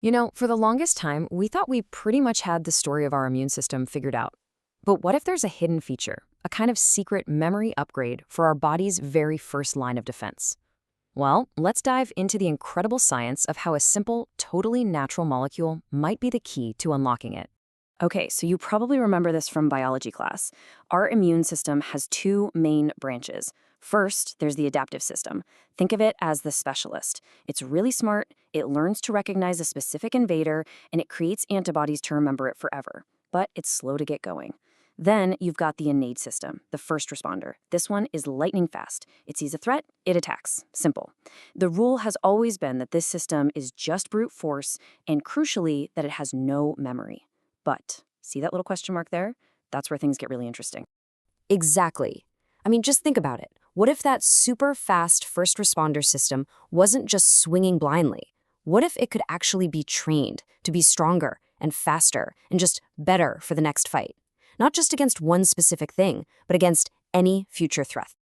You know, for the longest time, we thought we pretty much had the story of our immune system figured out. But what if there's a hidden feature, a kind of secret memory upgrade for our body's very first line of defense? Well, let's dive into the incredible science of how a simple, totally natural molecule might be the key to unlocking it. Okay, so you probably remember this from biology class. Our immune system has two main branches. First, there's the adaptive system. Think of it as the specialist. It's really smart, it learns to recognize a specific invader, and it creates antibodies to remember it forever. But it's slow to get going. Then you've got the innate system, the first responder. This one is lightning fast. It sees a threat, it attacks. Simple. The rule has always been that this system is just brute force, and crucially, that it has no memory. But, see that little question mark there? That's where things get really interesting. Exactly. I mean, just think about it. What if that super fast first responder system wasn't just swinging blindly? What if it could actually be trained to be stronger and faster and just better for the next fight? Not just against one specific thing, but against any future threat.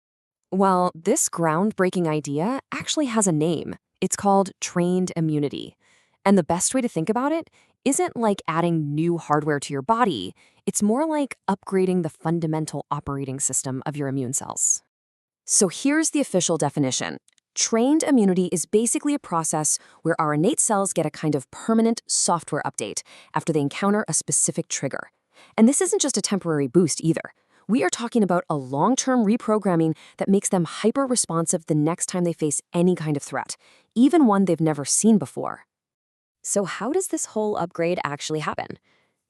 Well, this groundbreaking idea actually has a name. It's called trained immunity. And the best way to think about it isn't like adding new hardware to your body. It's more like upgrading the fundamental operating system of your immune cells. So here's the official definition. Trained immunity is basically a process where our innate cells get a kind of permanent software update after they encounter a specific trigger. And this isn't just a temporary boost either. We are talking about a long-term reprogramming that makes them hyper-responsive the next time they face any kind of threat, even one they've never seen before. So how does this whole upgrade actually happen?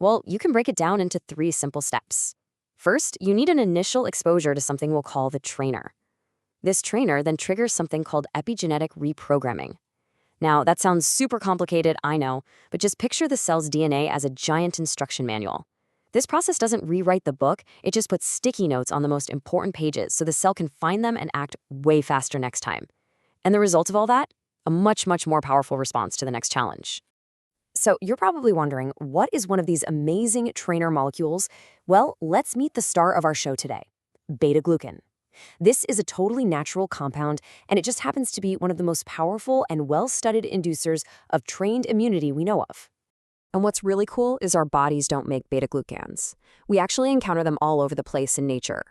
Well, you can break it down into 3 simple steps. First, you need an initial exposure to something we'll call the trainer. This trainer then triggers something called epigenetic reprogramming. Now, that sounds super complicated, I know, but just picture the cell's DNA as a giant instruction manual. This process doesn't rewrite the book, it just puts sticky notes on the most important pages so the cell can find them and act way faster next time. And the result of all that? A much, much more powerful response to the next challenge. So you're probably wondering, what is one of these amazing trainer molecules? Well, let's meet the star of our show today, beta-glucan. This is a totally natural compound, and it just happens to be one of the most powerful and well-studied inducers of trained immunity we know of. And what's really cool is our bodies don't make beta-glucans. We actually encounter them all over the place in nature.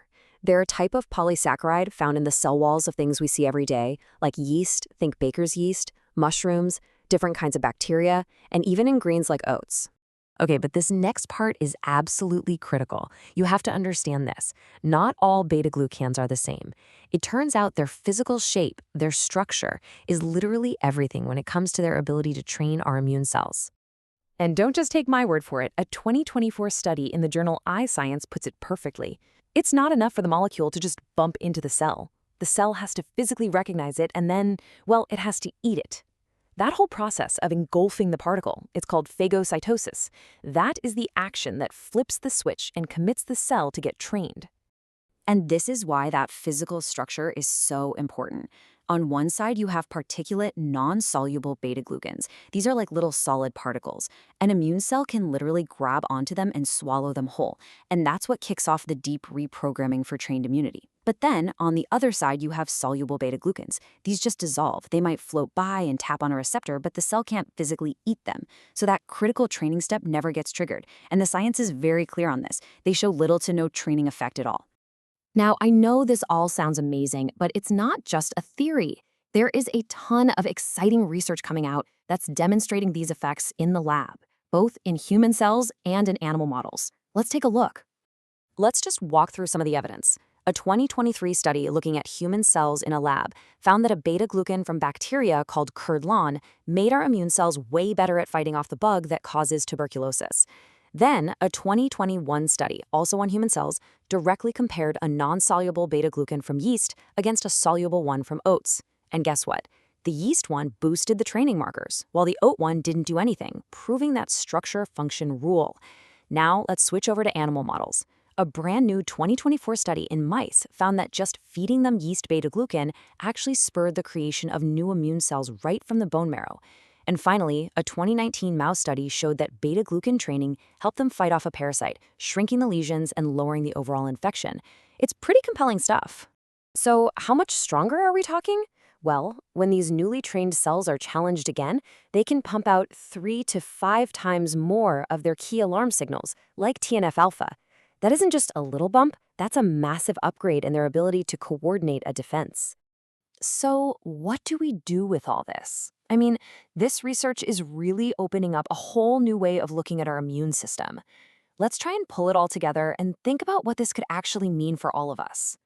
They're a type of polysaccharide found in the cell walls of things we see every day, like yeast, think baker's yeast, mushrooms, different kinds of bacteria, and even in grains like oats. Okay, but this next part is absolutely critical. You have to understand this. Not all beta-glucans are the same. It turns out their physical shape, their structure, is literally everything when it comes to their ability to train our immune cells. And don't just take my word for it. A 2024 study in the journal iScience puts it perfectly. It's not enough for the molecule to just bump into the cell. The cell has to physically recognize it and then, well, it has to eat it. That whole process of engulfing the particle, it's called phagocytosis. That is the action that flips the switch and commits the cell to get trained. And this is why that physical structure is so important. On one side, you have particulate, non-soluble beta-glucans. These are like little solid particles. An immune cell can literally grab onto them and swallow them whole. And that's what kicks off the deep reprogramming for trained immunity. But then, on the other side, you have soluble beta-glucans. These just dissolve. They might float by and tap on a receptor, but the cell can't physically eat them. So that critical training step never gets triggered. And the science is very clear on this. They show little to no training effect at all. Now, I know this all sounds amazing, but it's not just a theory. There is a ton of exciting research coming out that's demonstrating these effects in the lab, both in human cells and in animal models. Let's take a look. Let's just walk through some of the evidence. A 2023 study looking at human cells in a lab found that a beta-glucan from bacteria called curdlan made our immune cells way better at fighting off the bug that causes tuberculosis. Then, a 2021 study, also on human cells, directly compared a non-soluble beta-glucan from yeast against a soluble one from oats. And guess what? The yeast one boosted the training markers, while the oat one didn't do anything, proving that structure-function rule. Now, let's switch over to animal models. A brand new 2024 study in mice found that just feeding them yeast beta-glucan actually spurred the creation of new immune cells right from the bone marrow. And finally, a 2019 mouse study showed that beta-glucan training helped them fight off a parasite, shrinking the lesions and lowering the overall infection. It's pretty compelling stuff. So how much stronger are we talking? Well, when these newly trained cells are challenged again, they can pump out 3 to 5 times more of their key alarm signals, like TNF alpha. That isn't just a little bump, that's a massive upgrade in their ability to coordinate a defense. So, what do we do with all this? I mean, this research is really opening up a whole new way of looking at our immune system. Let's try and pull it all together and think about what this could actually mean for all of us.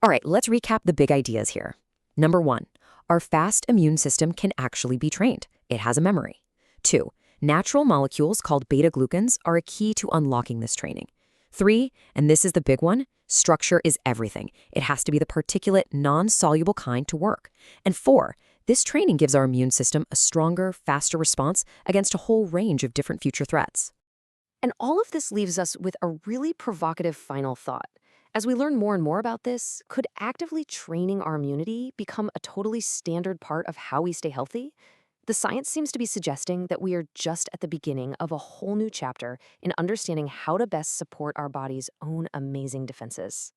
All right, let's recap the big ideas here. Number 1, our fast immune system can actually be trained. It has a memory. 2, natural molecules called beta-glucans are a key to unlocking this training. 3, and this is the big one, structure is everything. It has to be the particulate, non-soluble kind to work. And 4, this training gives our immune system a stronger, faster response against a whole range of different future threats. And all of this leaves us with a really provocative final thought. As we learn more and more about this, could actively training our immunity become a totally standard part of how we stay healthy? The science seems to be suggesting that we are just at the beginning of a whole new chapter in understanding how to best support our body's own amazing defenses.